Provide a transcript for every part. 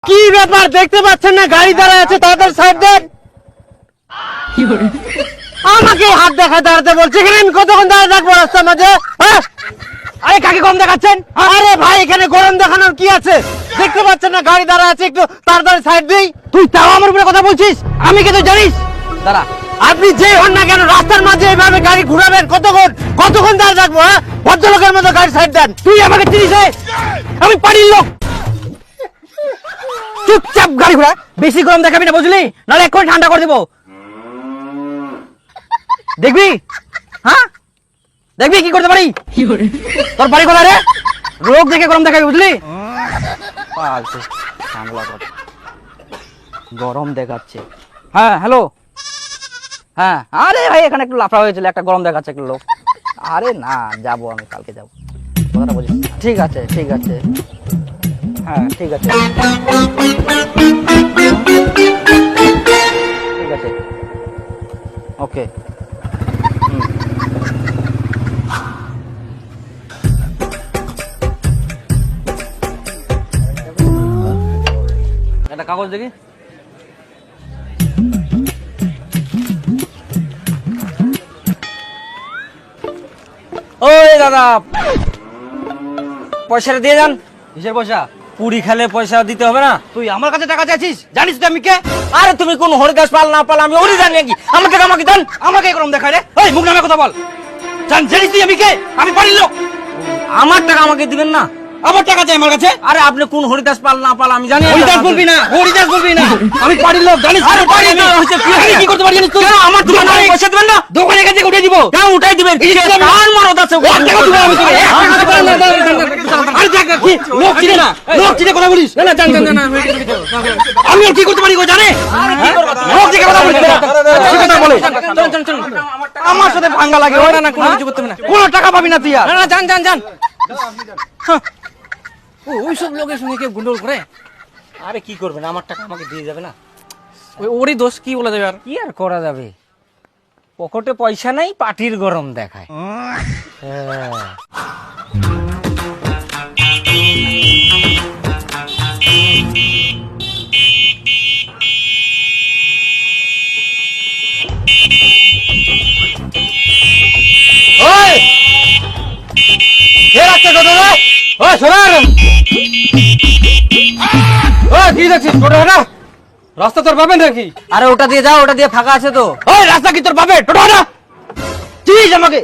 কি ব্যাপার দেখতে পাচ্ছেন না গাড়ি দাঁড়ায় আছে, তাড়াতাড়ি সাইড দেন। আমাকে হাত দেখা দাঁড়াতে বলছে, এখানে আমি কতক্ষণ দাঁড়িয়ে থাকবো রাস্তার মাঝে? আরে কাকে কম দেখাচ্ছেন? আরে ভাই এখানে গরম দেখানোর কি আছে? দেখতে পাচ্ছেন না গাড়ি দাঁড়ায় আছে, একটু তাড়াতাড়ি সাইড দেই। তুই তাও আমার উপরে কথা বলছিস? আমি কি তুই জানিস? দাঁড়া, আপনি যে হন না কেন রাস্তার মাঝে এইভাবে গাড়ি ঘুরাবেন কতক্ষণ দাঁড়িয়ে থাকবো? ভদ্রলোকের মতো গাড়ি সাইড দেন। তুই আমাকে চিনিস? আমি পারির লোক। চুপচাপ গাড়ি ঘোড়া, বেশি গরম দেখাবি না বুঝলি, নাহলে এখন ঠান্ডা করে দেবো। দেখবি? হ্যাঁ দেখবি কি করতে পারি? তোর বাড়ি কোথায় রে? রোগ দেখে গরম দেখাবি বুঝলি? গরম দেখাচ্ছে। হ্যাঁ হ্যালো, হ্যাঁ আরে ভাই এখানে একটু লাফড়া হয়েছিল, একটা গরম দেখাচ্ছে একটা লোক। আরে না যাবো, আমি কালকে যাবো, কথাটা বলছি। ঠিক আছে ঠিক আছে, হ্যাঁ ঠিক আছে ঠিক আছে, ওকে। একটা কাগজ দেখি। ওই দাদা, পয়সাটা দিয়ে যান। কিসের পয়সা? পুরি খেলে পয়সা দিতে হবে না? তুই আমার কাছে টাকা চাইছিস? জানিস তো আমি কে? আরে তুমি কোন হরিদাস পাল না পাল আমি ওরই জানি নাকি? আমার টাকা আমাকে দেন। আমাকে এরকম দেখায় রে? ওই মুখ নামে কথা বল। জানিস তুই আমি কে? আমি বাড়ির লোক। আমার টাকা আমাকে দিবেন না? আমার টাকা চাই আমার কাছে। আরে আপনি কোন হরিদাস পাল না পাল আমি জানি। হরিদাস বলবি না, হরিদাস বলবি না। আমি বাড়ির লোক, জানিস? আরে বাড়ির লোক হচ্ছে কি করতে পারি জানিস তুই? আমার দোকানে পয়সা দিবেন না? দোকানে কাছে উঠে দিব। কেন উঠাই দিবেন? কার মরদ আছে? ওর টাকা দিব আমি তোকে। আরে দেখ কি লোক চিনে না, লোক চিনে কথা বলিস। না না জান না, আমি আর কি করতে পারি গো জানে? লোক চিনে কথা বলিস, কি কথা বলে? চল আমার সাথে ভাঙ্গা লাগে। না না কোনো কিছু করতে হবে না, কোনো টাকা পাবি না তুই। আর না না জান ওই সব লোকের সঙ্গে কেউ গুন্ডল করে? আরে কি করবে না, আমার টাকা আমাকে দিয়ে যাবে না? ওরই দোষ, কি বলা যাবে? আর কি আর করা যাবে, পকেটে পয়সা নাই, পাটির গরম দেখায়। ওই কে রাখছে কথা রে? ওই শোনার কি দেখছিস? টোটো না রাস্তা তোর পাবেন নাকি? আরে ওটা দিয়ে যাও, ওটা দিয়ে ফাঁকা আছে তো। ওই রাস্তা কি তোর পাবে? টোটো না চিনিস আমাকে?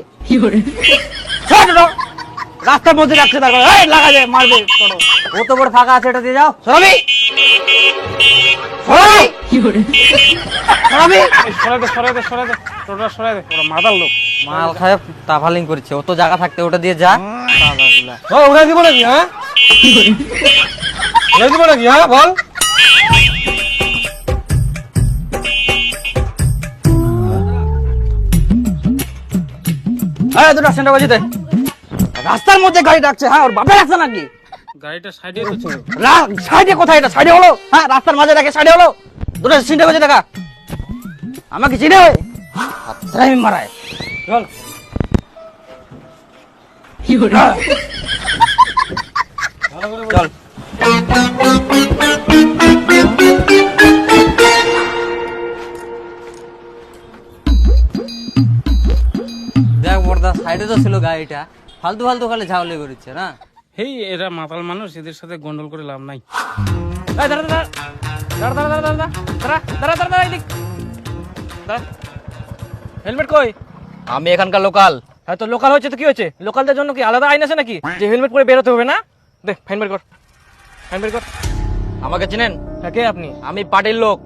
রাস্তার মধ্যে রাখছে, তারপর লাগা যায় মারবে টোটো। ও তো বড় ফাঁকা আছে, এটা দিয়ে যাও। সরাবি মাদার লোক মাল খায় তাফালিং করছে, ও তো জায়গা থাকতে ওটা দিয়ে যা। উড়াই দিব নাকি? হ্যাঁ উড়াই দিব নাকি? হ্যাঁ বল। দুটো সেন্টার বাজিতে রাস্তার মধ্যে গাড়ি ডাকছে। হ্যাঁ ওর বাপে রাখছে নাকি? গাড়িটা সাইডে সাইডে কোথায়? এটা সাইডে হলো? হ্যাঁ রাস্তার মাঝে রাখে সাইডে হলো? দুটো সেন্টার বাজে দেখা আমাকে চিনে হয় মারায়। চল চল দেখ বড়দা, সাইডে তো ছিল গাড়িটা, ফালতু ফালতু খালি ঝাউলি করছে না। হেই এরা মাতাল মানুষ, এদের সাথে গন্ডল করে লাভ নাই। হেলমেট কই? আমি এখানকার লোকাল। হ্যাঁ তো লোকাল হচ্ছে তো কি হচ্ছে? লোকালদের জন্য কি আলাদা আইন আছে নাকি যে হেলমেট পরে বেরোতে হবে না? দে ফাইন বের কর, ফাইন বের কর। আমাকে চিনেন? হ্যাঁ কে আপনি? আমি পার্টির লোক।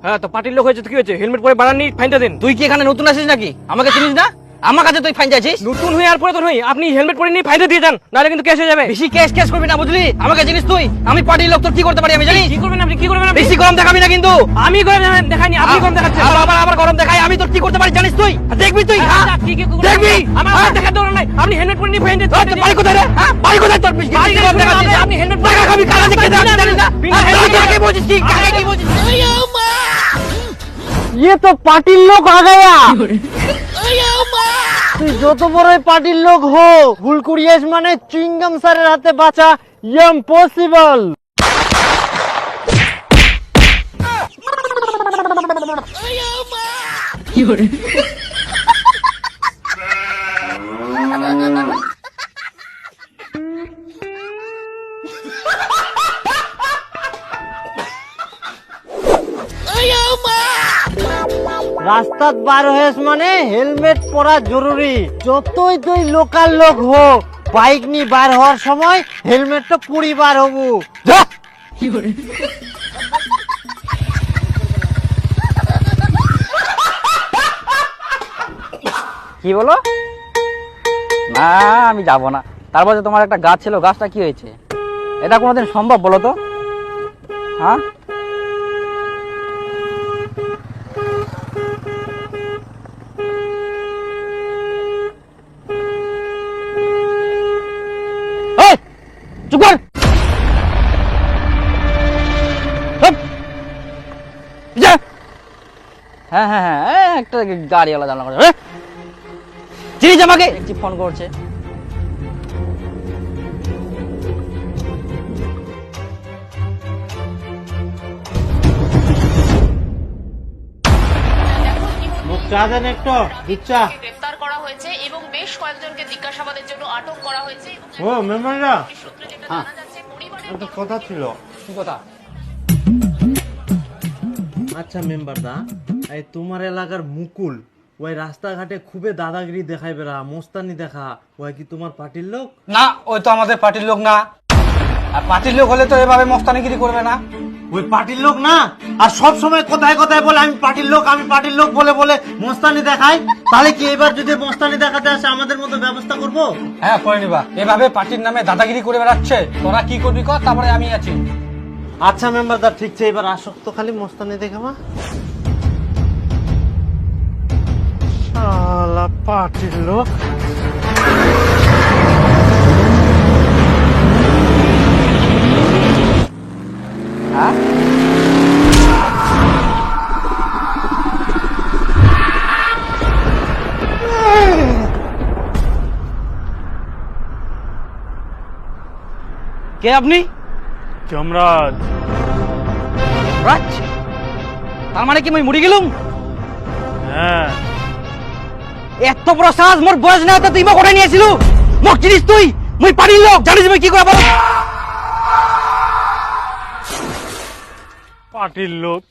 হ্যাঁ তো পার্টির লোক হয়েছে তো কি হয়েছে? হেলমেট পরে বাড়াননি, ফাইনটা দেন। তুই কি এখানে নতুন আসিস নাকি? আমাকে চিনিস না? আমার কাছে তুই ফাইন চাইছিস? নতুন হয়ে আর পরে তো নই, আপনি হেলমেট পরে নিয়ে ফাইনটা দিয়ে যান, নাহলে কিন্তু কেস হয়ে যাবে। বেশি কেস করবি না বুঝলি? আমাকে চিনিস তুই? আমি পার্টির লোক, তোর কি করতে পারি আমি জানি। কি করবেন আপনি? কি করবেন আপনি? বেশি গরম দেখাবি না কিন্তু। আমি গরম দেখাইনি, আপনি গরম দেখাচ্ছেন। আবার গরম দেখাই, আমি তোর কি করতে পারি জানিস তুই? দেখবি তুই? দেখবি আমার দেখার দরকার নাই, আপনি হেলমেট পরে নিয়ে ফাইন দিতে। বাড়ি কোথায় রে? বাড়ি কোথায় তোর? গরম দেখাচ্ছিস? আপনি হেলমেট টাকা খাবি, কারা দেখে জানিস না? কাকে বলছিস? কাকে কি বলছিস? ये तो पार्टी लोग आ गया। তুই যত বড়ই পার্টির লোক হো, ভুল করিস মানে চুইংগাম স্যারের হাতে বাঁচা ইম্পসিবল। রাস্তাত বার হয়েছ মানে হেলমেট পরা জরুরি। যতই তুই লোকাল লোক হোক, বাইক নিয়ে বার হওয়ার সময় হেলমেটটা পুরি বার হবো। যা। কি বলো? না, আমি যাব না। তারপর যে তোমার একটা গাছ ছিল, গাছটা কি হয়েছে? এটা কোনোদিন সম্ভব বলো তো? হ্যাঁ, এই, চুপ কর। চুপ। যা। হ্যাঁ হ্যাঁ হ্যাঁ, একটা গাড়িওয়ালা জানলা করে চিনিস আমাকে? ফোন করছে। চা দেন একটু, ইচ্ছা। গ্রেফতার করা হয়েছে এবং বেশ কয়েকজনকে জিজ্ঞাসাবাদের জন্য আটক করা হয়েছে। ও মেম্বাররা, সূত্রে যেটা জানা যাচ্ছে, পরিবারের একটা কথা ছিল। কি কথা? আচ্ছা মেম্বারদা, এই তোমার এলাকার মুকুল ওই রাস্তাঘাটে খুবই দাদাগিরি দেখাই বেড়া, মোস্তানি দেখা, ওই কি তোমার পার্টির লোক? না, ওই তো আমাদের পার্টির লোক না। আর পার্টির লোক হলে তো এভাবে মস্তানিগিরি করবে না। ওই পার্টির লোক না, আর সব সময় কোথায় কোথায় বলে আমি পার্টির লোক, আমি পার্টির লোক বলে বলে মোস্তানি দেখাই। তাহলে কি এবার যদি মোস্তানি দেখাতে আসে আমাদের মতো ব্যবস্থা করব? হ্যাঁ, করে নিবা। এভাবে পার্টির নামে দাদাগিরি করে বেড়াচ্ছে, তোরা কি করবি কর, তারপরে আমি আছি। আচ্ছা মেম্বারদা, ঠিক আছে, এবার আসক্ত খালি মোস্তানি দেখাবা। শালা পার্টির লোক। হ্যাঁ, কে আপনি? যমরাজ। রাজ, তার মানে কি মই মরি গেলুম? হ্যাঁ, এত বড় সাহস, মোর বয়স না হতে তুই মোক ওঠাই নিয়েছিল? মোক চিনিস তুই? মই পার্টির লোক, জানিস মই কি করে বল? পার্টির লোক।